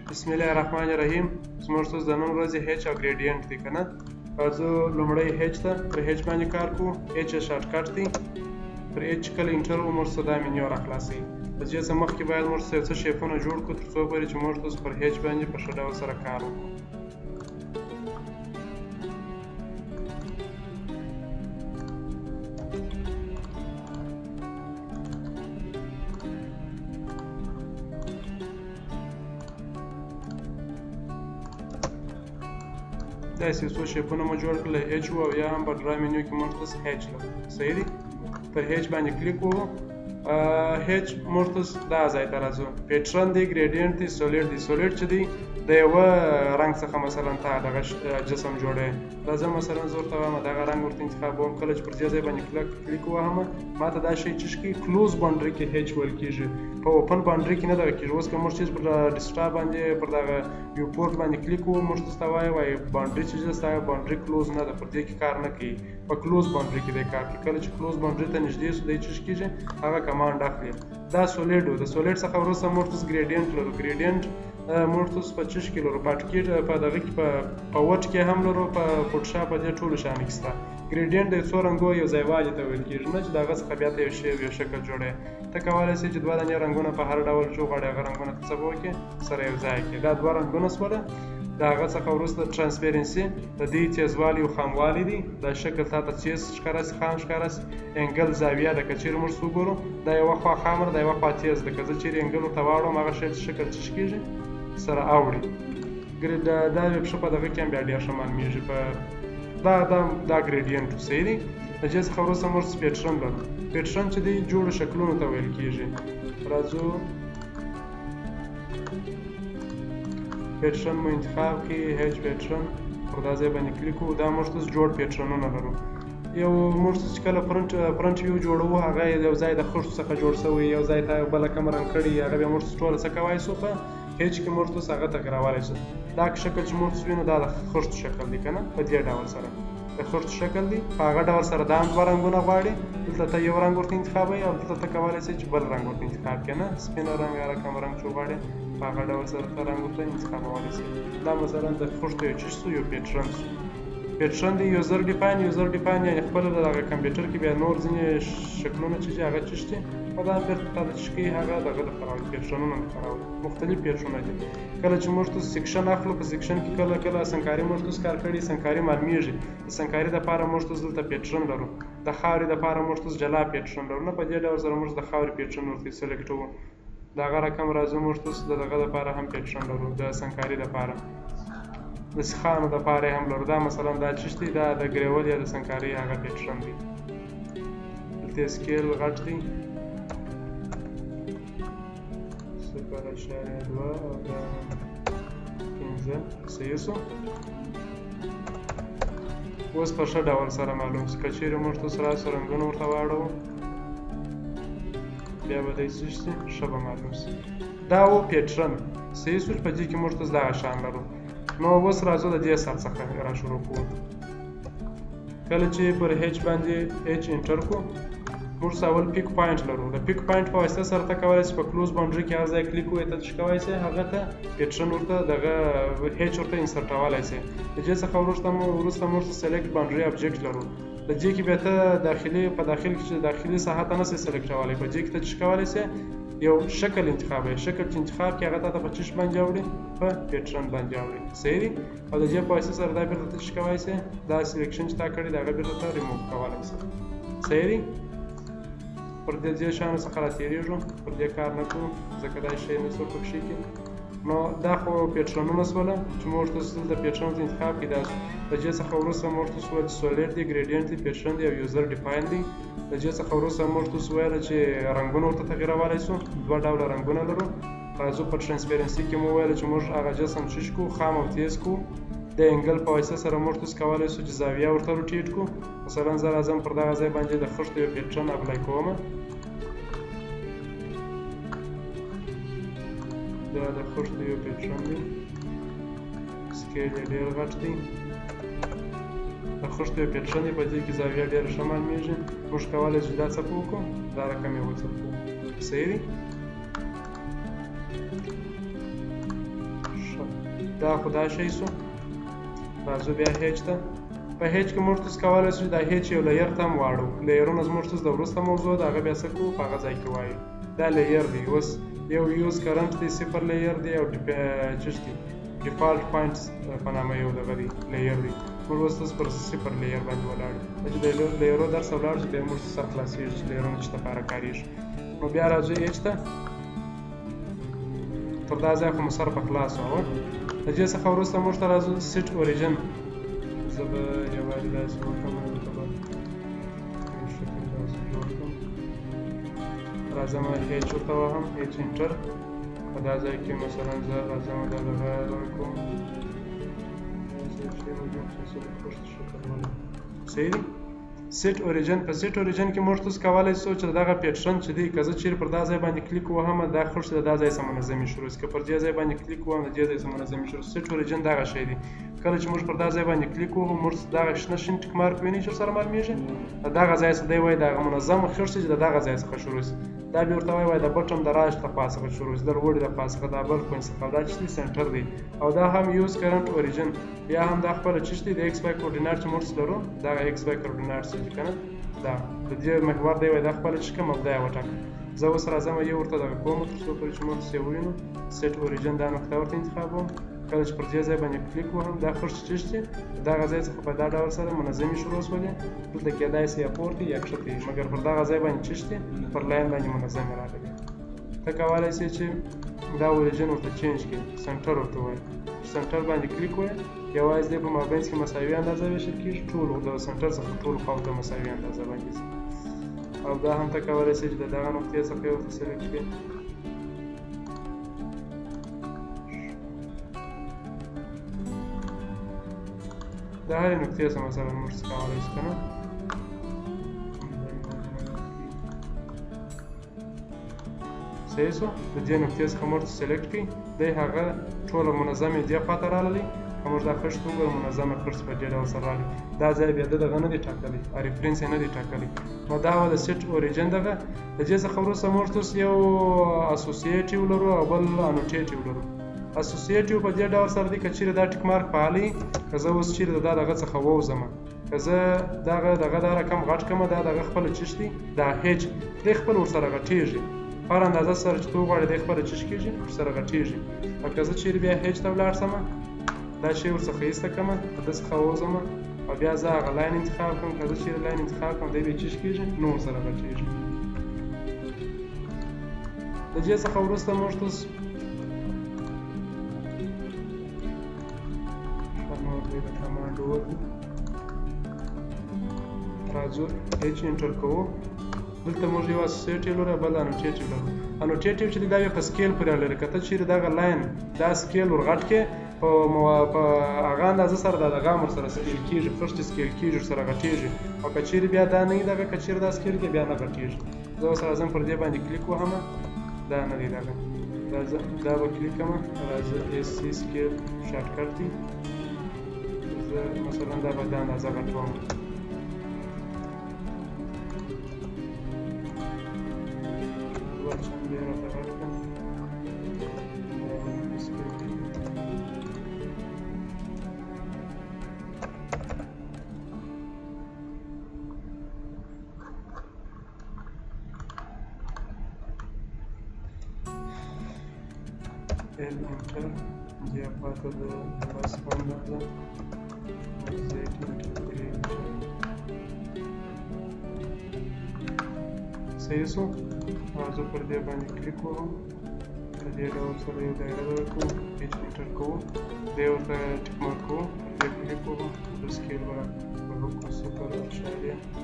بسم الله الرحمن الرحیم. زموږ څه د نن ورځې هیچ او ګریډینټ دی که نه. راځو لومړی هیچ ته پر هیچ باندې کار کوو. هیچ یې شارټ کټ دی. پر هیچ چې کله انټر وو موږ څه دا منیو راخلاصوي. د دې څه مخکې باید موږ څه شیپونه جوړ کړو تر څو پورې چې موږ تاسو پر هیچ باندې په ښه ډول سره کار وکړو. داسې څو شیپونه مو جوړ کړل، هیچ وو او یا هم په ډرا منیو کې موږ تاسو هیچ لرو. صحیح دی. پر هیچ باندې کلیک وکړو. هیچ موږ تاسو دا ځای ته راځو. پیټرن دی، ګریډینټ دی، سولیډ دی. سولیډ چې دی د یوه رنګ څخه مثلا تا دغه جسم جوړوي. راځه مثلا زه ورته وایم دغه رنګ ورته انتخابوم. کله چې پر دې ځای باندې کلیک ووهم ما ته دا شی چې کلوز باونډري کې هیچ ویل کېږي، په اوپن باونډري کې نه دغه کېږي. اوس که موږ چیز پر ډیسکټاپ باندې پر دغه ویو پورټ باندې کلیک ووم موږ ته وایي باونډري چې ستا باونډري کلوز نه ده، پر دې کې کار نه کوي، په کلوز باونډري کې دی کار کوي. کله چې کلوز باونډري ته نږدې سو دی چې کېږي هغه کمانډ اخلي. دا سولیډ و. د سولیډ څخه وروسته موږ تاسو ګریډینټ لرو. ګریډینټ موږ تاسو په چش کې لرو، په ټکټ په دغه کې په وټ کې هم لرو، په فوټوشاپ په دې ټولو شیانو کې شته. ګریډینټ د څو رنګو یو ځای والي ته ویل کېږي، نه چې د هغه څخه بیا ته یو شکل جوړوي. ته کولی شې چې دوه دانې رنګونه په هر ډول چې وغواړې هغه رنګونه ته څه وکړې سره یو ځای کړې. دا دوه رنګونه شوله. د هغه څخه وروسته ټرانسپیرنسي د دې تیزوالي او خاموالي دی. دا شکل تا ته تیز ښکاره شي، خام ښکاره شي. انګل زاویه ده، که چېرې موږ وګورو دا یوه خوا خامه ده، دا یوه خوا تیز ده. که زه چېرې انګل ورته واړوم هغه شی شکل چې کېږي سره اوړي. دا یو ښه په دغه کې هم بیا ډېر ښه معلومېږي. په دا ګریډینټ و. صحیح دی. د دې څخه وروسته موږ پیټرن لرو. پیټرن چې دی جوړو شکلونو ته ویل کېږي. راځو پیټرن مو انتخاب کړئ. هیچ پیټرن پر دا ځای باندې کلیک وکړو. دا موږ تاسو جوړ پیټرنونه لرو. یو موږ چې کله فرنټ ویو جوړوو هغه یو ځای د خښتو څخه جوړ شوی، یو ځای ته بله کومه رنګ کړي، هغه بیا موږ ټوله څه کولی شو په هیچ کې موږ تاسو هغه تغیرولی شو. دا شکل چې موږ وینو دا د خښتو شکل دی که نه، په دې ډول سره د خښتو شکل دی. په هغه ډول سره دا هم دوه رنګونه غواړي. دلته ته یو رنګ ورته انتخابوي او دلته ته کولی شې چې بل رنګ ورته انتخاب کړې، نه سپینه رنګ هر کوم رنګ چې وغواړې په هغه ډول سره ته رنګ ورته انتخابولی شې. دا مثلا د خښتو یو چیز شو، یو پیټرن شو. پیټرن دی یوزر ډیفاین. یوزر ډیفاین یعنې خپله د هغه کمپیوټر کې بیا نور ځینې شکلونه چې هغه چیز دي په دا بیرته تا د چې کوي هغه دغه دپاره راولي، پیټرنونه دپاره راولي. مختلف پیټرنونه دي. کله چې موږ تاسو سیکشن اخلو په سیکشن کې کله سنګکاري موږ تاسو کار کړي، سنګکاري معلومیږي. د سنګکاري دپاره موږ تاسو دلته پیټرن لرو. د خاورې دپاره موږ تاسو جلا پیټرن لرو. نه په دې ډول سره موږ د خاورې پیټرن ورته سلیکټوو. د هغه رقم راځو موږ تاسو د دغه دپاره هم پیټرن لرو، د سنګکاري دپاره. د سیخانو دپاره هم لرو. دا مثلا دا چیش دی، دا د ګریول یا د سنګکاري هغه پیټرن دی. دلته سکیل غټ دی 0.2 او دا 15. صحیح شو. اوس په ښه ډول سره معلوم شي. که چېرې موږ تاسو راسو رنګونه ورته واړوو بیا به دی څه شي ښه به معلوم شي. دا و پیټرن. صحیح شو. په دې کې موږ تاسو دغه شان لرو. نو اوس راځو د دې سر څخه را شروع کوو. کله چې پر هیچ باندې هیچ انټر کړو موږ اول پیک پوینټ لرو. د پیک پوینټ په واسطه سره ته کولی شې په کلوز باونډري کې هر ځای کلیک ووایې ته چې کولی شې هغه ته پیټرن ورته دغه هیچ ورته انسرټولی شې. د دې څخه وروسته موږ سلیکټ باونډري ابجکټ لرو. د دې کې بیا ته په داخل کې چې داخلي ساحه ته نه شې سلیکټولی. په دې کې ته چې کولی شې یو شکل انتخابوي. شکل چې انتخاب کړې هغه ته په چش باندې اوړي، په پیټرن باندې اوړي. صحیح دی. او د دې په واسطه سره دا بیرته ته چې کولی شې دا سلیکشن چې تا کړی د هغه بیرته ته ریموو کولی شې. صحیح دی. پر دې شیانو څخه راتېرېږو، پر دې کار نه کوو ځکه دا شی نه څوک پکښې کړي. نو دا خو پیټرنونه شوله چې موږ تاسو دلته پیټرن ورته انتخاب کړي. دا د دې څخه وروسته موږ تاسو وویل چې سولیډ دی، ګریډینټ دی، پیټرن دی او یوزر ډیفاین دی. د دې څخه وروسته موږ تاسو ویله چې رنګونه ورته تغیرولی شو. دوه ډوله رنګونه لرو. راځو په ټرانسپیرنسي کې مو ویله چې موږ هغه جسم چش کړو، خام او تیز کړو. د انګل په واسطه سره موږ تاسو کولی شو چې زاویه ورته روټیټ کړو. مثلا زه راځم پر دغه ځای باندې د خښتو یو پیټرن اپلای کوم. دا د خښتو یو پیټرن دی. سکیل یې ډېر غټ دی. د خښتو یو پیټرن دی. په دې کې زاویه ډېره ښه معلومېږي. موږ کولی شو دا څپه وکړو، دا رقم یې وڅپو. صحیح دی. دا خو دا شی سو. راځو بیا هیچ ته. په هیچ کې موږ تاسو کولی شو دا هیچ یو لیر ته هم واړو. لیرونه زموږ تاسو د وروسته موضوع ده هغه بیا څه کوو په هغه ځای کې وایو. دا لیر دی. اوس یو یوز کرنټ دی 0 لیر دی او چش دی ډیفالټ پوینټس په نامه یو دغه دی لیر دی. موږ اوس تاسو پر 0 لیر باندې ولاړ یو. چې د لیرو درس ولاړ شو بیا موږ سر خلاصېږي چې لیرونه چې دپاره کارېږي. نو بیا راځو ایچ ته. تر دا ځای خو مو سر په خلاص وه. د دې څخه وروسته موږ ته راځو سیټ اوریجن. زه به یوازې داسې وکړم دلته به یو شکل داسې جوړ کړم. راځم هیچ ورته وهم هیچ انټر. په دا ځای کې مثلا زه راځم دا دغه کوم صحیح دی. سیټ اوریجن. په سیټ اوریجن کې موږ تاسو کولی شو چې دغه پیټرن چې دی که زه چیرې پر دا ځای باندې کلیک وهم دا خرڅ د دا ځای څخه منظمې شروع شي. که پر دې ځای باندې کلیک وهم د دې ځای څخه منظمې شروع شي. سیټ اوریجن دغه شی دی. کله چې موږ پر دا ځای باندې کلیک وکړو موږ دغه شنه شین ټیک مارک ویني چې ورسره معلومیږي د دغه ځای څخه دی وایي دغه منظم خرڅ چې د دغه ځای څخه شروع شي. دا بیا ورته وایي د بټن د راج له پاسه شروع شي د لوړې د پاسه دا بل پوینټ څخه دا چې دی سنټر دی. او دا هم یوز کرنټ اوریجن. بیا هم دا خپله چې دی د ایکس واي کوردینات چې موږ لرو دغه ایکس واي کوردینات چې که نه دا د دې محور دی وایي دا خپله چې کوم مبدا یې وټاکه. زه اوس راځم یو ورته دغه کوم تر څو پورې چې موږ یې ووینو. سیټ اوریجن دا نقطه ورته انتخابوم. کله چې پر دې ځای باندې کلیک وهم دا خرڅ چې دی دغه ځای څخه په دا ډول سره منظمې شروع شولې. دلته کېدای شي یا پورته یا کښته وي مګر پر دغه ځای باندې چې دی پر لاین باندې منظمې راغلي. ته کولی شې چې دا اوریجن ورته چینج کړي. سنټر ورته وایي. سنټر باندې کلیک وایي یوازې دی په مابینځ کې مساوي اندازه ویشل کېږي. ټولو د سنټر څخه ټولو خواو ته مساوي اندازه باندې ځي. او دا هم ته کولی شې چې د دغه نقطې څخه یو ورته سلیکټ کړې. د هرې نقطې څخه مثلا موږ څه کولی شو که نه صحیح شو. د دې نقطې څخه موږ سلیکټ کړئ دی هغه ټوله منظمې دې خواته راغلی او موږ دا خښت وګورو منظمه خښت په دې ډول سره راغلی. دا ځای بیا دغه نه دی ټاکلی ریفرنس یې نه دی ټاکلی. نو دا وه د سیټ اوریجن دغه. د دې څخه وروسته موږ تاسو یو اسوسییټیو لرو او بل انوټیټیو لرو. اسوسییټیو په دې ډول سره دی که چیرې دا ټیک مارک فعال وي که زه اوس چیرې د دا دغه څخه ووځم که زه دغه دا رقم غټ کړم دا دغه خپله چش دی دا هیچ دی خپل ورسره غټېږي. هر اندازه سره چې ته وغواړې دی خپله چش کېږي ورسره غټېږي. او که زه چیرې بیا هیچ ته ولاړ شم دا شی ورڅخه ایسته کړم که ده څخه ووځم او بیا زه هغه لاین انتخاب کړم که زه چیرې لاین انتخاب کړم دی بیا چش کېږي نو ورسره غټېږي. د دې څخه وروسته موږ تاسو راځو هیچ انټر کوو. دلته موږ یو اسوسییټیو لرو بل انوټیټیو لرو. انوټیټیو چې دی دا بیا په سکیل پورې اړه لري. که ته چیرې دغه لاین دا سکیل ورغټ کړې په هغه اندازه سره دا دغه هم ورسره سکیل کېږي خښتې سکیل کېږي ورسره غټېږي. او که چیرې بیا دا نه وي دغه که چیرې دا سکیل کې بیا نه غټېږي. زه اوس راځم پر دې باندې کلیک وهم دا نه دی دغه دا به کلیک کړم. راځه ایس سی سکیل شارټکټ دی. زه مثلا دا به دا اندازه غټوم. enter dia patut lepas pandang صحیح شو. زه پر دې باندې کلیک وکړم په دې ډول سره یو دایره درکړو هیچ انټر کوو دې ورته ټیک مارک کوو پر دې کلیک وکړم د سکیل به وکړو 0.0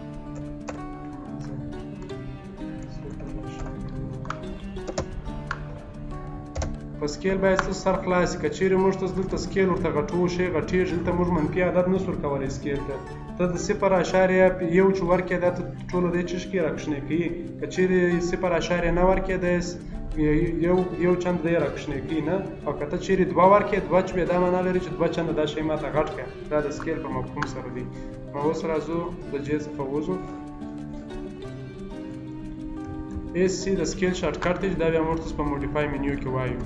په سکیل باید ستاسو سر خلاص که چیرې موږ تاسو دلته سکیل ورته غټو شی غټېږي دلته موږ منفي عدد نشو ورکولی سکیل ته ته د 0.1 چې ورکړې دا ته ټولو دې چش کې راکشنې کوي که چیرې 0.9 ورکړې دا یو چند دی راکشنې کوي نه او که ته چیرې 2 ورکړې 2 چې بیا دا معنا لري چې 2 چنده دا شی ماته غټ کړه دا د سکیل په مفهوم سره دی. نو اوس راځو د جې څخه ووځو اس سی د سکیل شارټکټ دی دا بیا موږ تاسو په موډیفای منیو کې وایو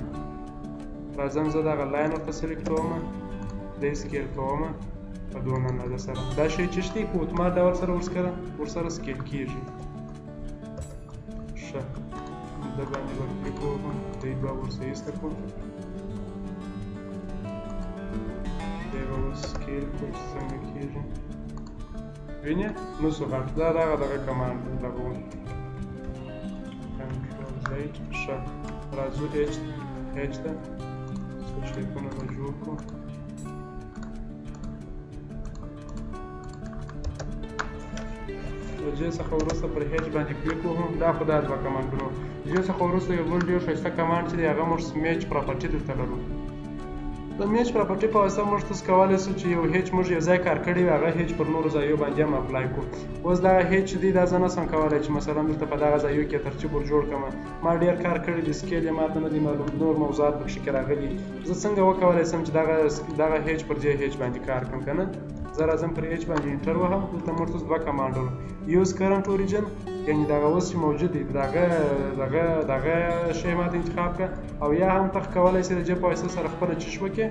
راځم زه دغه لاین ورته سلیکټ کوم دی سکیل کوم په 2 اندازه سره دا شی چې شته په اتومات ډول سره ورسره سکیل کیږي ښه د باندې به کلیک وکړم دی به ورسره ایسته کړم دی به سکیل کړو چې څنګه کیږي وینې نو څه غټ دا دغه کمانډ دغه کنټرول زیډ ښه راځو ایچ ته څو شیپونه به جوړ کړو د جې څخه وروسته پر هیچ باندې کلیک وهم دا خو دا دوه کمانډونه جې څخه وروسته یو بل ډېر ښایسته کمانډ چې دی هغه موږ میچ پراپرټي دلته لرو د میچ پراپرټي په واسطه موږ تاسو کولی شو چې یو هیچ موږ یو ځای کار کړی وي هغه هیچ پر نورو ځایو باندې هم اپلای کړو اوس دغه هیچ چې دی دا زه نشم کولی چې مثلا دلته په دغه ځایو کې ترتیب ور جوړ کړم ما ډېر کار کړی دی سکیل یې ماته نه دی معلوم نور موضوعات پکښې کې راغلي زه څنګه وکولی شم چې دغه هیچ پر دې هیچ باندې کار کړم که نه زه راځم پر هیچ باندې انټر وهم دلته موږ تاسو دوه کمانډونه یوز کرنټ اوریجن یعنې دغه اوس چې موجود دی دغه شی ماته انتخاب کړه او یا هم ته کولی شې د جې په واسطه سره خپله چش وکړې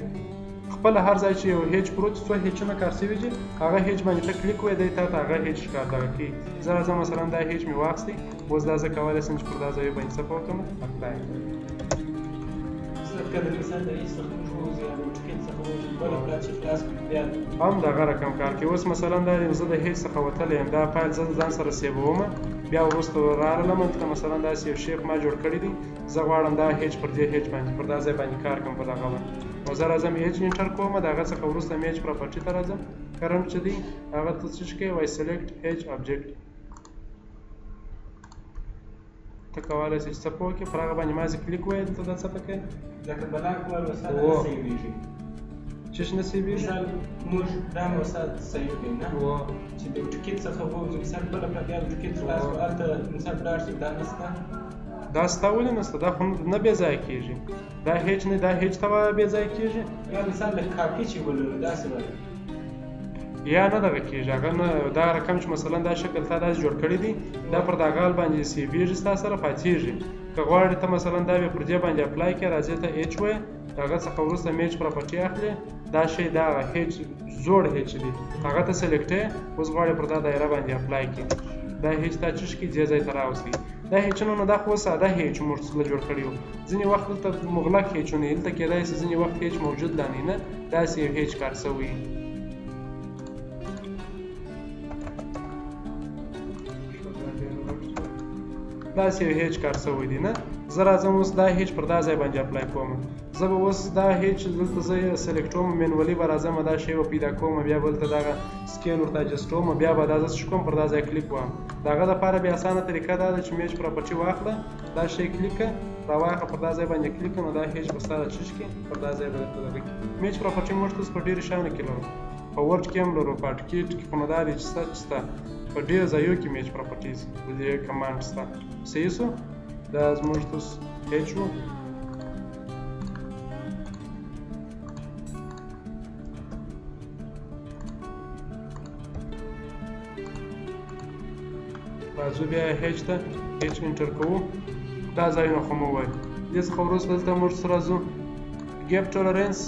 خپل هر ځای چې یو هیچ پروت څو هیچونه کار شوي دي هغه هیچ باندې ته کلیک ووایې دی تا ته هغه هیچ ښکار دغه کوي زه راځم مثلا دا هیچ مې واخیستی اوس دا زه کولی شم چې پر دا ځایو باندې څه وکړم اپلای هم دغه رقم کار کوي اوس مثلا دا زه د هیچ څخه وتلی یم دا فایل زه ځان سره سیووم بیا وروسته راغلم دلته مثلا داسې یو شیپ ما جوړ کړی دی زه غواړم دا هیچ پر دې هیچ باندې پر دا ځای باندې کار کوم په دغه باندې نو زه راځم هیچ انټر کوم د هغه څخه وروسته میچ پراپرټي ته راځم کرنټ چې دی هغه ته څه کوي وایي سلیکټ هیچ آبجیکټ ته کولی شې چې څه پوه کړې پر هغه باندې مازې کلیک ووایې دلته دا څه ته کوي لکه بلاک وال وسایل نه سیویږي چش نه سیویږي مثال موږ دا وسایل سیو کوي نه چې د ټکټ څخه ووځو مثال بله بیا د ټکټ خلاص کړو هلته مثال ولاړ شي دا نشته دا ستا ولې نشته دا خو نه بې ځایه کېږي دا هیچ نه دا هیچ ته بې ځایه کېږي یا مثال د کاپي چې ولرو داسې وایي یا نه دغه کېږي هغه نه دا رقم چې مثلا دا شکل تا داسې جوړ کړی دی دا پر دغه حال باندې سیویږي ستا سره پاتېږي که غواړې ته مثلا دا بیا پر دې باندې اپلای کړې راځې ته ایچ وایې د هغه څخه وروسته میچ پراپرټي اخلې دا شی دا هیچ زوړ هیچ دی هغه ته سلیکټ یې اوس غواړې پر دا دایره باندې اپلای کړې دا هیچ تا چش کړي دې ځای ته راوستي دا هیچونه نه دا خو ساده هیچ موږ جوړ کړي وو ځینې وخت دلته مغلق هیچونه دلته کېدای شي ځینې وخت هیچ موجود لا نه داسې یو هیچ کار شوی داسې یو هیچ کار شوی دی نه زه راځم اوس دا هیچ پر دا ځای باندې اپلای کوم زه به اوس دا هیچ دلته زه سلیکټوم مینولي به راځم دا شی به پیدا کوم بیا به دلته دغه سکیل ورته اجسټوم بیا به دا زه څه کوم پر دا ځای کلیک وهم د هغه دپاره بیا اسانه طریقه دا ده چې میچ پراپرټي واخله دا شی کلیک کړه راواخله پر دا ځای باندې کلیک کړه نو دا هیچ به ستا راچش کړي پر دا ځای به درته دغه کړي میچ پراپرټي موږ تاسو په ډېرو شیانو کې لرو په ورډ کې هم لرو په اټکیټ کې خو نو دا دی چې شته په ډېرو ځایو کې میچ پراپرټیز د دې کمانډ شته صحیح شو دا زموږ تاسو هیچ و راځو بیا هیچ ته هیچ انټر کوو دا ځایونه خو مو ووایي دې څخه وروسته دلته موږ څه راځو ګیپ ټولرنس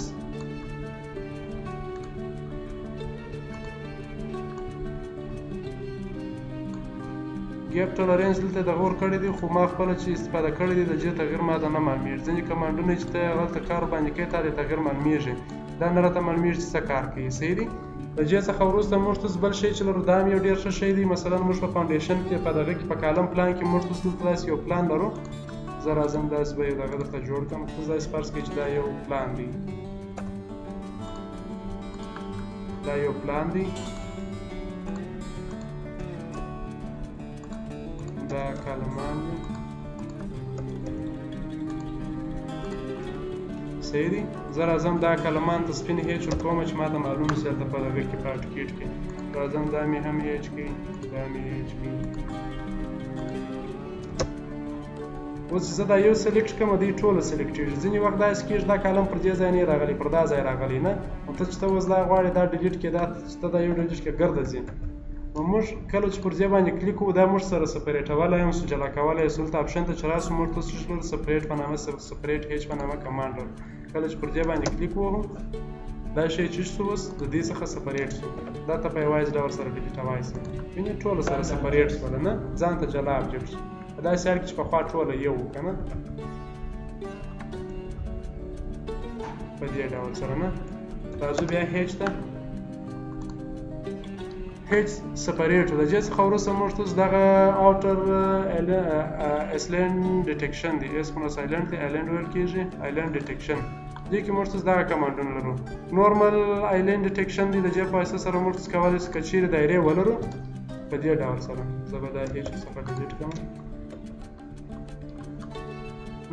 ګیپ ټولرنس دلته دغه ورکړی دی خو ما خپله چې استفاده کړې دی د دې تغیر ما ته نه معلومېږي ځینې کمانډونه چې ته هغلته کار باندې کوې تا د تغیر معلومېږي دا نه راته معلومېږي چې څه کار کوي صحیح دی د دې څخه وروسته موږ تاسو بل شی چې لرو دا هم یو ډېر ښه شی دی مثلا موږ په فاونډیشن کې په دغه کې په کالم پلان کې موږ تاسو دلته داسې یو پلان لرو زه راځم داسې به یو دغه درته جوړ کړم ته داسې فرض کړئ چې دا یو پلان دی دا یو پلان دی دا کلمان دی صحیح دی زه راځم دا کلمان ته سپین هیچ ورکوم چې ما ته معلوم شي هلته په دغه کې په اټکیټ کې راځم دا مې هم هیچ کوي دا مې هیچ کوي اوس زه دا یو سلیکټ کوم دوی ټوله سلیکټېږي ځینې وخت داسې کېږي دا کالم پر دې ځای نه راغلی پر دا ځای راغلی نه نو ته چې ته اوس دا غواړې دا ډیلیټ کړې دا چې ته دا یو ډیلیټ کړې ګرده ځي نو موږ کله چې پر دې باندې کلیک کوو دا موږ سره سپریټولی یم جلا کولی یو دلته اپشن ته چې راسو موږ تاسو څه لرو سپریټ په نامه سپریټ هیچ په نامه کمانډ لرو کله چې پر دې باندې کلیک ووهو دا شی چې شو اوس د دې څخه سپریټ شو دا ته په یوازې ډول سره ډیلیټوای شي وینې ټوله سره سپریټ شول نه ځان ته جلا ابجکټ شو دا شی چې په خوا ټوله یو کنه په دې ډول سره نه راځو بیا هیچ ته هیچ سپریټ د دې څخه وروسته موږ تاسو دغه اوټر اسلند ډیټیکشن دی اس په سایلنت دی آیلند ویل کېږي آیلند ډیټیکشن دې کې موږ تاسو دغه کمانډونه لرو نورمال آیلند ډیټیکشن دی د دې په اساس سره موږ تاسو کولای شئ کچیر دایره ولرو په دې ډول سره زه به دا هیچ څخه ډیلیټ کوم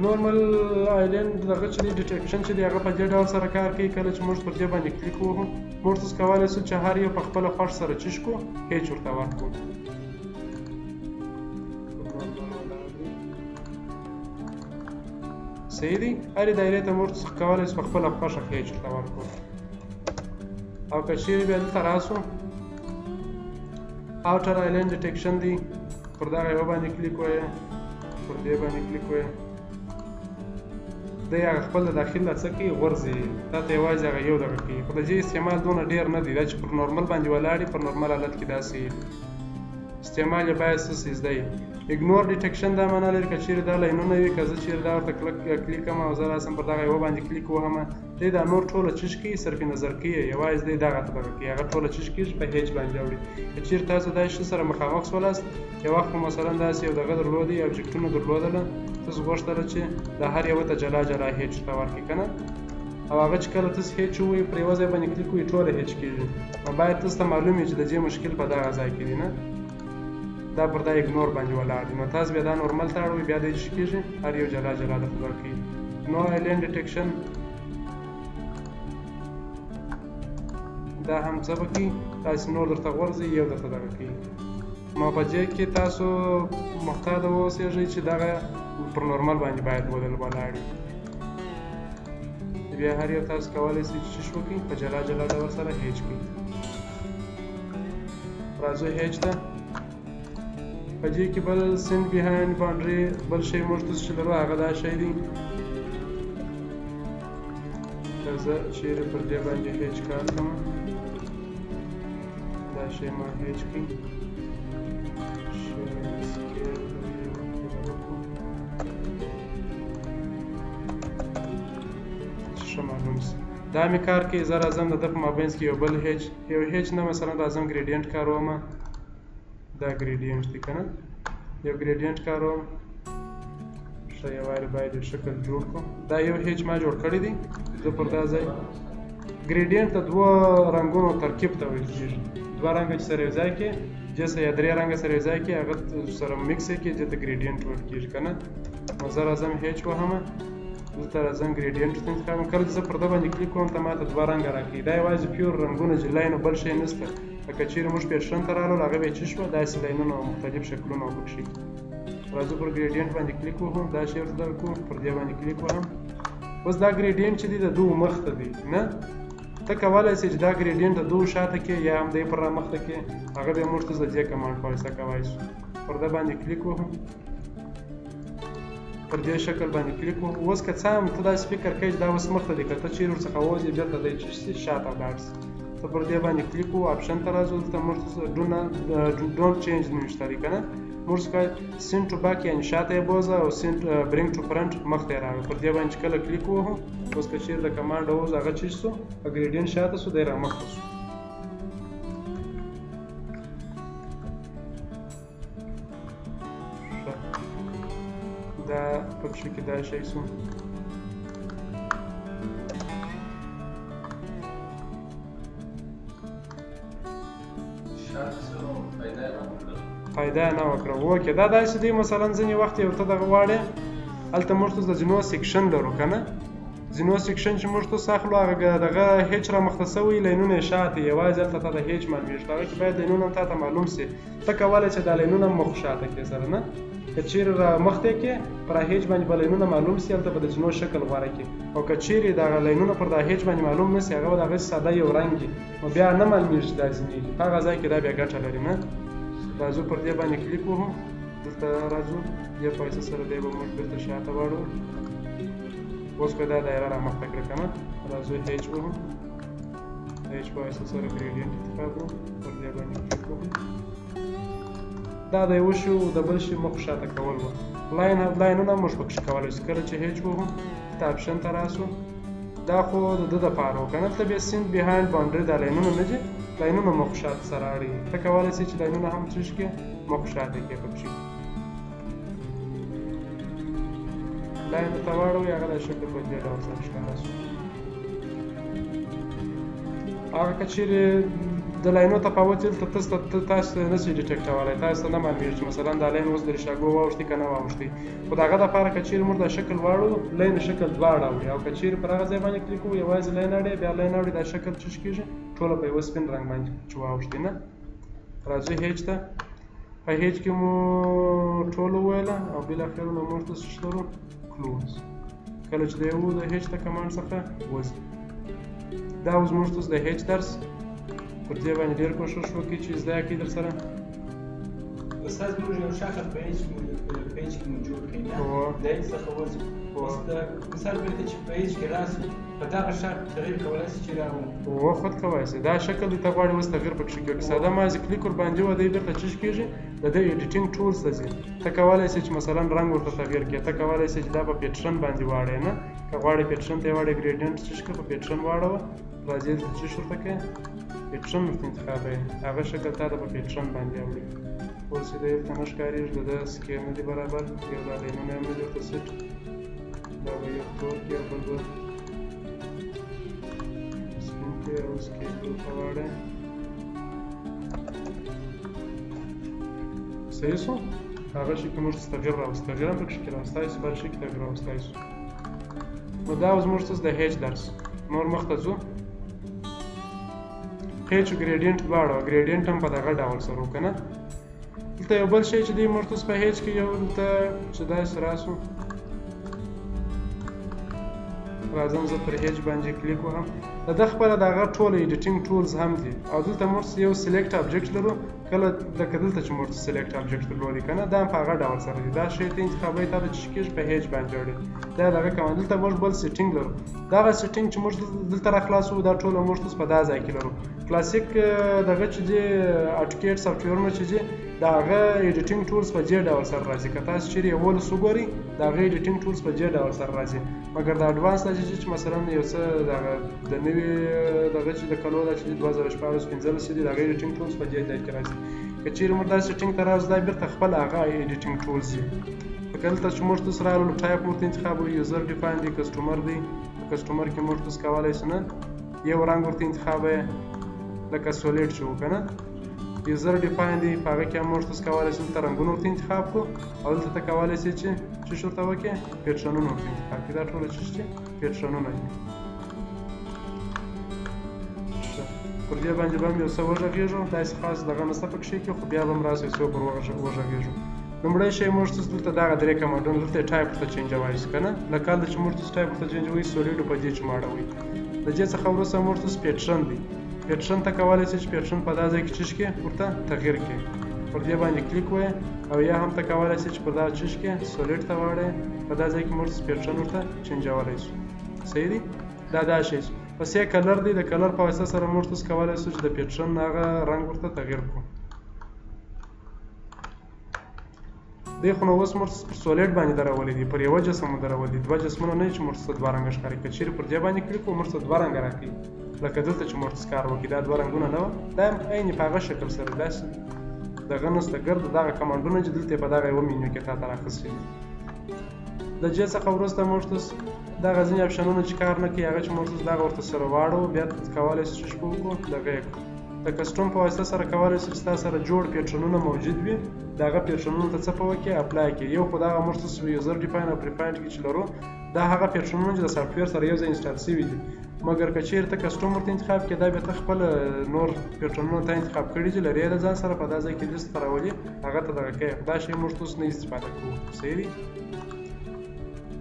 نورمال آیلند دغه چې ډیټیکشن چې دی هغه په دې ډول سره کار کوي کله چې موږ پر دې باندې کلیک ووهو موږ تاسو کولای شئ چې هر یو په خپله خوښ سره چیش کړو هیچ ورته ورکړو صحیح دی هرې دایرې ته موږ تاسو کولای شئ په خپله خوښه هیچ ورته ورکړو او که چیرې بیا دلته راسو اوټر آیلند ډیټیکشن دی پر دغه یوه باندې کلیک وایه پر دې باندې کلیک وایه دی هغه خپل د داخل نه څه کوي غورځي تا ته یوازې هغه یو دغه کوي خو د دې استعمال دونه ډېر نه دی دا چې پر نورمل باندې ولاړ وي پر نورمل حالت کې داسې استعمال یې باید څه څیز دی اګنور ډیټیکشن دا معنا لري که چیرې دا لاینونه وي که زه چیرې دا ورته کلیک کوم او زه راسم پر دغه یوه باندې کلیک وهم دی دا نور ټوله چیش کوي صرف نظر کوي یوازې دی دغه ته دغه کوي هغه ټوله چیش کېږي په هیچ باندې اوړي که چیرې تاسو دا شي سره مخامخ سولاست یو وخت خو مثلا داسې یو دغه درلودی ابجکټونه درلودله تاسو غوښتله چې د هر یوه ته جلا جلا هیچ ته ورکړي که نه او هغه چې کله تاسو هیچ ووایي پر یوه ځای باندې کلیک ووایي ټوله هیچ کېږي نو باید تاسو ته معلوم وي چې د دې مشکل په دغه ځای کې دی نه دا پر دا اګنور باندې ولاړ دی نو تاسو بیا دا نورمل ته اړوئ بیا دی چې کېږي هر یو جلا جلا درته ورکوي نو آیلند ډیټیکشن دا هم څه به کوي داسې نور درته غورځي یو درته دغه کوي نو په دې کې تاسو محتاط واوسئ چې دغه پر نورمال باندې باید ولاړ وي بیا هر یو تاسو کولی شئ چې چیش وکړئ په جلا جلا ډول سره هیچ کړئ راځو هیچ ته په دې کې بل سند بیهایند باونډري بل شی موږ تاسو چې لرو هغه دا شی دی که زه چیرې پر دې باندې هیچ کار کوم دا شی ما هیچ کړي ښه معلوم شي دا مې کار کوي زه راځم د ده په مابینځ کې یو بل یو هیچ نه مثلا راځم ګریډینټ کاروم دا ګریډینټ دی که نه یو ګریډینټ کاروم ښه یووارې باید یو شکل جوړ کړم دا یو هیچ ما جوړ کړی دی زه پر دا ځای ګریډینټ د دوه رنګونو ترکیب ته ویل کېږي دوه رنګه چې سره یو ځای کې جیسه یا درې رنګه سره یو ځای کې هغه سره مکس یې کړي دې ته ګریډینټ ویل کېږي که نه نو زه راځم هیچ وهمه دلته راځم ګریډینټ ته انتخابوم کله چې زه پر ده باندې کلیک کوم ته ماته دوه رنګه راکوي دا یوازې پیور رنګونه چې لاین بل شی نشته لکه چیرې موږ پیشن ته رالو هغه به یې څه شوه داسې لاینونه او مختلف شکلونه وپکښې راځو پر ګریډینټ باندې کلیک وهم دا شی ورته دغه کوم پر دې باندې کلیک وهم اوس دا ګریډینټ چې دی د دوو مخ ته دی نه ته کولی شې چې دا ګریډینټ د دوو شاته کې یا هم دی پر رامخته کې هغه بیا موږ تاسو د دې کمانډ په واسطه کولی شو پر ده باندې کلیک وهم پر دې شکل باندې کلیک وهم اوس که څه هم ته داسې فکر کوې چې دا اوس مخته دی که ته چیرې ورڅخه ووځې بېرته دی چې شي شاته ولاړ شي ته پر دې باندې کلیک وو آپشن ته راځو دلته موږ ډونټ چینج نوشته دی که نه موږ څه کوی سینډ ټو بیک یعنې شاته یې بوځه او سینډ برینګ ټو فرنټ مخته یې راوړه پر دې باندې چې کله کلیک ووهم اوس که چیرې د کمانډ اوس هغه چیز شو ګریډینټ شاته شو دی رامخته شو دا پکښې کې دا شی شو فایده نه وکړه اوکې دا داسې دی مثلا ځینې وخت یو ته دغه غواړې هلته موږ تاسو د ځینو سیکشن لرو که نه ځینو سیکشن چې موږ تاسو اخلو هغه دغه هیچ رامخته سوی لاینونه یې شاته یوازې هلته تا د هیچ معلومېږي هغه کې باید لاینونه هم تا ته معلوم سي ته کولی چې دا لاینونه هم مخ شاته کړې سره نه که چیرې رامخته یې کړې پر هیچ باندې به لاینونه معلوم سي هلته به د ځینو شکل غوره کړي او که چیرې دغه لاینونه پر دا هیچ باندې معلوم نه سي هغه به د هغې ساده یو رنګ وي نو بیا نه معلومېږي چې دا ځینېږي په هغه ځای کې دا بیا ګټه لري نه راځو پر دې باندې کلیک وهم دلته راځو دې پیسې سره دی به موږ بېرته شاته واړو اوس به دا دایره رامخته کړه که نه راځو هیچ وهم هیچ په واسطه سره ګریډینټ انتخاب کړو پر دې باندې کلیک وکړو دا د یو شي د بل شي مخ شاته کول وو لاینونه موږ پکې کولی شو کله چې هیچ وهم ته اپشن ته راسو دا خو د ده دپاره و که نه دلته بیا سینټ بیهایند باونډري دا لاینونه نه دي لاینونه مخ شاته سره اړوي ته کولی شې چې لاینونه هم څه کړې مخ شاته کړې پکې لاینو ته واړوئ هغه دا شکل په دې ډول سره ښکاره شو هغه که چیرې د لاینو تفاوت دلته تاسو نه شئ ډیټیکټولی تاسو ته نه معلومېږي چې مثلا دا لاین اوس د ریشاګو واوښتي که نه واوښتي خو د هغه دپاره که چیرې موږ دا شکل واړو لاین شکل دواړه اړوي او که چیرې پر هغه ځای باندې کلیک کوو یوازې لاین اړوي بیا لاین اړوي دا شکل څه کېږي ټوله په یوه سپین رنګ باندې چې واوښتي نه راځو هیچ ته په هیچ کې مو ټول وویله او بالاخره نو موږ ته څه لرو کلوز کله چې د یو د هیچ ته کمانډ څخه وځي دا اوس موږ ته د هیچ درس پر دې باندې ډېر کوښښ وکړي چې زده کړي در سره استاد موږ یو شکل په هیچ کې مو جوړ کړی نه د هیچ څخه وځو اوس د مثال په چې په هیچ کې راسي په دغه شکل تغییر کولی شي چې راوړو خود کولی شي دا شکل دې ته غواړي اوس تغییر پکې کړي ساده مازې کلیک ورباندې و دی بېرته څه کېږي د دې ایډیټینګ ټولز ته ځي ته کولی شې چې مثلا رنګ ورته تغییر کړې ته کولی شې چې دا په پیټرن باندې واړې نه که غواړې پیټرن ته یې واړې ګریډینټ څه کړه په پیټرن واړوه راځي دلته څه ورته کوې پیټرن ورته انتخابوې هغه شکل تا ته په پیټرن باندې اوړي اوس چې دی دلته نه ښکارېږي د ده سکیل نه دي برابر یو دا لاینونه هم نه دي ورته سیټ دا به یو تور کړي او بل به سپین کړي او سکیل ورته واړی صحیح شو هغه شي کې موږ ته تغییر راوستی تغییر هم پکې راوستی شو بل شي کې تغییر راوستی شو نو دا اوس موږ ته د هیچ درس نور مخته ځو هیچ ګریډینټ دواړه ګریډینټ هم په دغه ډول سره وکړه نه دلته یو بل شی چې دی موږ ته په هیچ کې یو دلته چې داسې راسو راځم زه پر هیچ باندې کلیک وهم د ده خپله د هغه ټوله ایډیټینګ ټولز هم دي او دلته موږ یو سلیکټ ابجکټ لرو کله لکه دلته چې موږ سلیکټ ابجکټ درلودي که نه دا هم په هغه ډول سره دي دا شی ته انتخابوي تا به څه کېږي په هیچ باندې اړوي دا دغه کومه دلته موږ بل سیټینګ لرو دغه سیټینګ چې موږ دلته راخلاصوو دا ټوله موږ په دا ځای کې لرو کلاسیک دغه چې دي اټوکیټ سافټویرونه چې دي د هغه ایډیټینګ ټولز په دې ډول سره راځي که تاسو چیرې یولس وګورئ د هغه ایډیټینګ ټولز په دې ډول سره راځي مګر د اډوانس دا چې مثلا یو څه د نوي دغه چې د کلو دا چې 2014-15 دي د هغه ایډیټینګ ټولز په دې ځای کې راځي که چیرې موږ دا سیټینګ ته راځو دا بېرته خپل هغه ایډیټینګ ټولز دي لکه دلته چې موږ تاسو راغلو ټایپ موږ ته انتخابوي یوزر ډیفاین دی کسټمر دی کسټمر کې موږ تاسو کولی شو نه یو رنګ ورته انتخابوي لکه سولیډ چې وو که نه یوزر ډیفاین دی په هغه کې هم موږ تاسو کولی شو دلته رنګونه ورته انتخاب کړو او دلته ته کولی شې چې څه ورته وکړې پیټرنونه ورته انتخاب کړي دا ټوله څه دي پیټرنونه دي پر دې باندې به هم یو څه وغږېږو داسې خاص دغه نشته پکښې کې خو بیا به هم راسئ څو پر وغږېږو لومړی شی موږ تاسو دلته دغه درې کمانډونه دلته یې ټایپ ورته چینجولی شو که نه لکه هلته چې موږ تاسو ټایپ ورته چینجوئ سولیډو په دې چې ماړوئ د دې څخه وروسته موږ تاسو پیټرن دی پیټرن ته کولی شئ چې پیټرن په دا ځای کې څه کړي ورته تغییر کړي پر دې باندې کلیک وایې او یا هم ته کولی شئ چې په دا څه کړي سولیډ ته واړئ په دا ځای کې موږ تاسو پیټرن ورته چینجولی شو صحیح دی دا شی پس یې کلر دی د کلر په واسطه سره موږ تاسو کولی شو چې د پیټرن هغه رنګ ورته تغییر کړو دی خو نو اوس موږ پر سولیډ باندې درولي دي پر یوه جسم مو درولي دي دوه جسمونه نه چې موږ ته دوه رنګه ښکاري که چیرې پر دې باندې کلیک وکړو موږ ته دوه رنګه راکوي لکه دلته چې موږ ته کار وکړي دا دوه رنګونه نه وه دا هم عین په هغه شکل سره داسې دغه نسته ګرد دغه کمانډونه چې دلته یې په دغه یوه مینیو کې تا ته راخیستي دي د دې څخه وروسته موږ تاسو دغه ځینې اپشنونه چې کار نه کوي هغه چې موږ تاسو دغه ورته سره واړو بیا کولی شو چې وکړو دغه یې کړو د کسټوم په واسطه سره کولی شو چې ستا سره جوړ پیټرنونه موجود وي د هغه پیټرنونو ته څه په وکړې اپلای کړي یو خو دغه موږ تاسو یوزر ډیفاین او پریفاینډ کې چې لرو دا هغه پیټرنونه چې د سافټویر سره یو ځای انسټال شوي دي مګر که چیرې ته کسټوم ورته انتخاب کړې دا بیا ته خپل نور پیټرنونه ته انتخاب کړي دي لرې د ځان سره په دا ځای کې لیست ته راولي هغه ته دغه کوي دا شی موږ تاسو نه استفاده کوو صحیح دی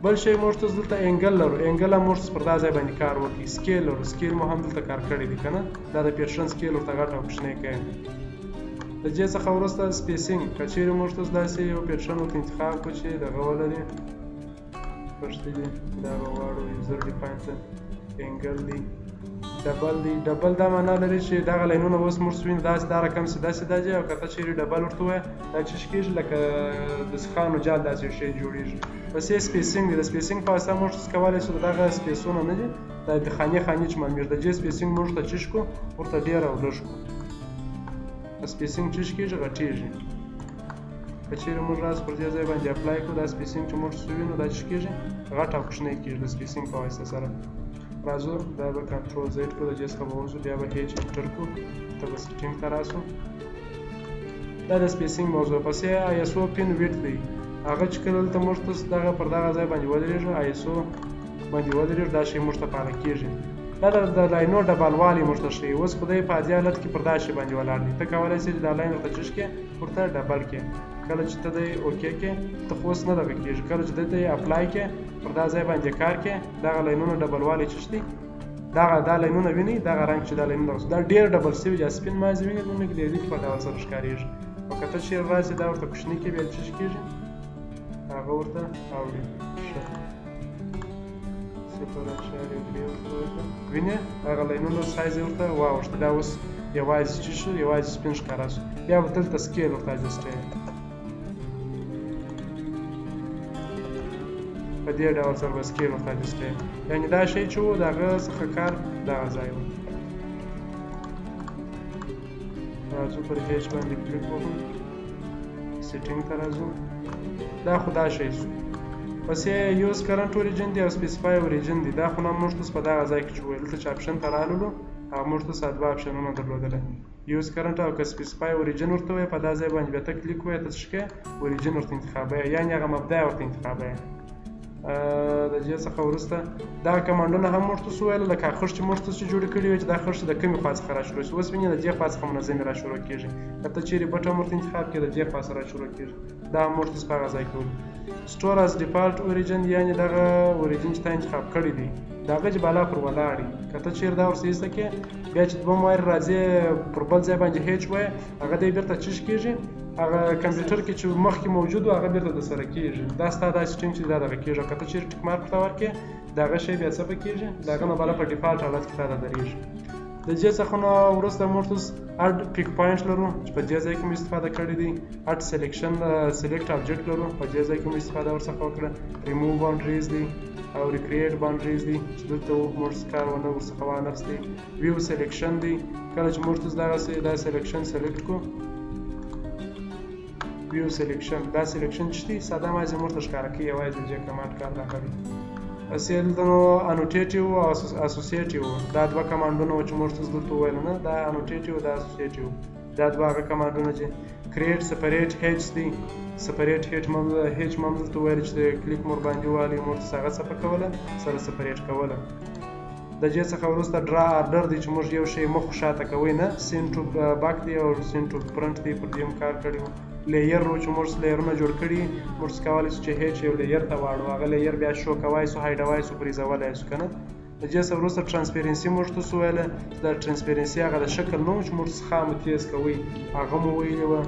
بل شی موږ تاسو دلته انګل لرو انګل هم موږ پر دا ځای باندې کار وکړي سکیل لرو سکیل مو هم دلته کار کړی دی که نه دا د پیټرن سکیل ورته غټ او کوچنی کوي د دې څخه وروسته سپیسینګ که چیرې موږ تاسو داسې یو پیټرن ورته انتخاب کړو چې دغه ولري پښتې دي دا به غواړو یوزر ډیفاین ته انګل دی ډبل دی ډبل دا معنا لري چې دغه لاینونه اوس موږ وینو داسې دا رقم سیده سیده ځي او که ته چیرې ډبل ورته ووایې دا څه شي کېږي لکه د سیخانو جال داسې یو شی جوړېږي بس یې سپیسینګ دی د سپیسینګ په واسطه موږ کولی شو دغه سپیسونه نه دي دا د خانې خانې چې معلومېږي د دې سپیسینګ موږ ته چش کړو ورته ډېر او لږ کړو سپیسینګ چش کېږي غټېږي که چیرې موږ راز پر دې ځای باندې اپلای کړو دا سپیسینګ چې موږ وینو دا څه کېږي غټ او کوچنی کېږي د سپیسینګ په واسطه سره راځو دا به کنټرول زیډ کړو د دې څخه به وځو بیا به هیچ انټر کړو ته به سیټینګ ته راسو دا د سپیسینګ موضوع پسې آی اس او پین ویډ دی هغه چې کله دلته موږ ته دغه پر دغه ځای باندې ودرېږو آی اس او باندې ودرېږو دا شی موږ ته پاله کېږي دا د لاینو ډبلوالی موږ ته ښیي اوس خو دی په دې حالت کې پر دا شی باندې ولاړ دی ته کولی شې چې دا لاین ورته چش کړې ورته ډبل کړې کله چې ته دی اوکې کې ته خو اوس نه دغه کېږي کله چې دلته یې اپلای کې پر دا ځای باندې کار کې دغه لاینونه ډبلوالی چش دي دا لاینونه ویني دغه رنګ چې دا لاینونه دا ډېر ډبل سوي یا سپین مازې ویني نو کې د دې په ډول سره ښکارېږي او که ته چیرې راسې دا ورته کوچني کې بیا چش کېږي هغه ورته اوړي وینې هغه لاینونو سایز یې ورته واوښته دا اوس یوازې چې شو یوازې سپین ښکاره شو بیا به دلته سکیل ورته اجسټوي په دې ډول سره به سکیل ورته اجسټوي یعنې دا شی چې و د هغه څخه کار دغه ځای و راځو پر هیچ باندې کلیک وکړو سیټینګ ته راځو دا خو دا شی شو پس یې یوز کرنټ اوریجن دی او سپیسیفای اوریجن دی دا خو نه موږ ته په دغه ځای کې چې وویل دلته چې اپشن ته رالولو هغه موږ ته دوه اپشنونه درلودلی یوز کرنټ او که سپیسیفای اوریجن ورته وایې په دا ځای باندې بیا ته کلیک وایې ته څه کوې اوریجن ورته انتخابوې یعنې هغه مبدا یې ورته انتخابوې د دې څخه وروسته دغه کمانډونه هم موږ ته څه ویل لکه خښ چې موږ ته چې جوړې کړي وي چې دا خښ د کومې خوا څخه راشروع شي اوس وینې د دې خوا څخه منظمې راشروع کېږي که ته چیرې بټن ورته انتخاب کړې د دې خوا څخه راشروع کېږي دا هم موږ ته په هغه ځای کې ویل سټور از ډیفالټ اوریجن یعنې دغه اوریجن چې تا انتخاب کړی دی د هغه چې بالا پر ولاړ وي که ته چیرې دا ورسه ایسته کړې بیا چې دوه وایي راځې پر بل ځای باندې هیچ وایې هغه دی بېرته چش کېږي هغه کمپیوټر کې چې مخکې موجود و هغه بېرته درسره کېږي دا ستا دا سیټینګ چې دا دغه کېږي که ته چیرې ټیک مارک ورته ورکړې د هغه شی بیا څه به کېږي د هغه نه بالا په ډیفالټ حالت کې تا دا درېږي د دې څخه نه وروسته موږ اډ پیک پوینټ لرو چې په دې ځای کې مو استفاده کړې دي اډ سلیکشن سلیکټ آبجیکټ لرو په دې ځای کې مو استفاده ورڅخه وکړه ریموو باونډریز دی او ریکریټ باونډریز دی چې دلته موږ کار ونه ورڅخه وانخیستی ویو سلیکشن دی کله چې موږ دغسې دا سلیکشن سلیکټ کړو ویو سلیکشن دا سلیکشن چې دی ساده مازې موږ ته ښکاره کوي یوازې د دې کمانډ کار دا کوي اصل د نو انوټیټیو او اسوسییټیو دا دوه کمانډونه چې موږ تاسو دلته وویل نه دا انوټیټیو دا اسوسییټیو دا دوه هغه کمانډونه چې کریټ سپریټ هیچ دی سپریټ هیچ مم دلته وویل چې کلیک مور باندې والي موږ تاسو هغه څه کوله سره سپریټ کوله د دې څخه وروسته ډرا آرډر دی چې موږ یو شی مخ شاته کوي نه سین ټو باک دی او سین ټو فرنٹ دی پر دې کار کړی لییر رو چې موږ لیرونه جوړ کړي موږ کولی شو چې هیچ یو لییر ته واړو هغه لییر بیا شو کوای سو هایډوای سو فریزولی سو که نه د دې څخه وروسته ټرانسپیرنسي موږ ته څه ویله چې دا ټرانسپیرنسي هغه د شکل نه و چې موږ خام تیز کوئ هغه مو ویلې وه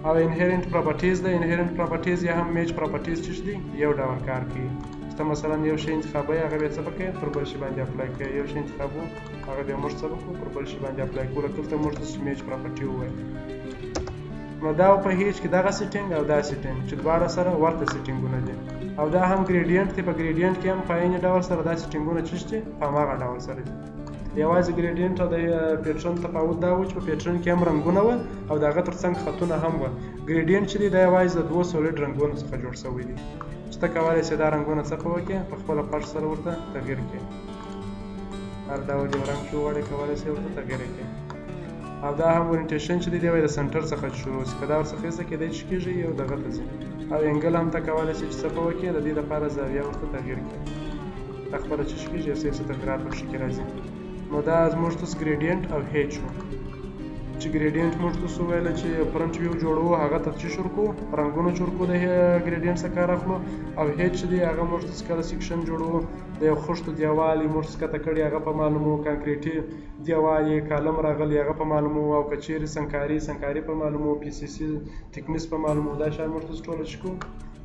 او انهرنټ پراپرټیز ده انهرنټ پراپرټیز یا هم میچ پراپرټیز چې دي یو ډول کار کوي چې ته مثلا یو شی انتخابوي هغه بیا څه به کوې پر بل شي باندې اپلای کوې یو شی انتخابو هغه بیا موږ څه به کړو پر بل شي باندې اپلای کړو لکه دلته موږ ته میچ پراپرټي وویل نو دا په هیچ کې دغه سیټینګ او دا سیټینګ چې دواړه سره ورته سیټینګونه دي او دا هم ګریډینټ دی په ګریډینټ کې هم په عین ډول سره دا سیټینګونه چې دي په هماغه ډول سره دي یوازې ګریډینټ او د پیټرن تفاوت دا و چې په پیټرن کې هم رنګونه وه او د هغه تر څنګ خطونه هم وه ګریډینټ چې دی دا یوازې د دوه سولیډ رنګونو څخه جوړ شوی دی چې ته کولی شې دا رنګونه څه په وکړې په خپله خوښ سره ورته تغیر کړې هر ډول یو رنګ چې وغواړې کولی شې ورته تغیر کړې او دا هم اورینټیشن چې دی دی د سنټر څخه شروع شي که دا ورڅخه ایسته کېدی چې کېږي یو دغه ته ځي او انګل هم ته کولی شې چې څه په وکړې د دې لپاره زاویه ورته تغیر کړې دا خپله چې کېږي یو څه تغیرات پکښې کې راځي نو دا زموږ تاسو ګریډینټ او هیچ و چې ګریډینټ موږ تاسو ویله چې فرنټ ویو جوړو هغه ته چې شروع کړو رنګونه جوړ کړو د ګریډینټ څخه کار اخلو او هیچ چې دی هغه موږ تاسو کله سیکشن جوړو د یو خښتو دیوال یې موږ ښکته کړي هغه په معلومو کانکریټي دیوال یې کالم راغلی هغه په معلومو او که چیرې سنګکاري په معلومو پی سی سی تکنیس په معلومو دا شیان موږ تاسو ټوله چې کوو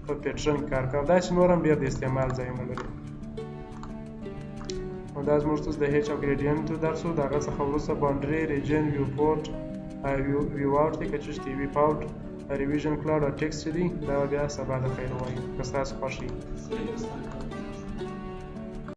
په پیټرن کې کار کوي. داسې نور هم ډېر د استعمال ځایونه لري. نو دا زموږ ته د هیچ او ګریډینټو درس و. د هغه څخه وروسته باونډري، ریجن، ویو پورټ، ویو آوټ دی، که چېرې چې ویو آوټ، ریویژن کلاوډ او ټیکسټ چې دي دا بیا سبا د خیر وایي که ستاسو خوښ وي.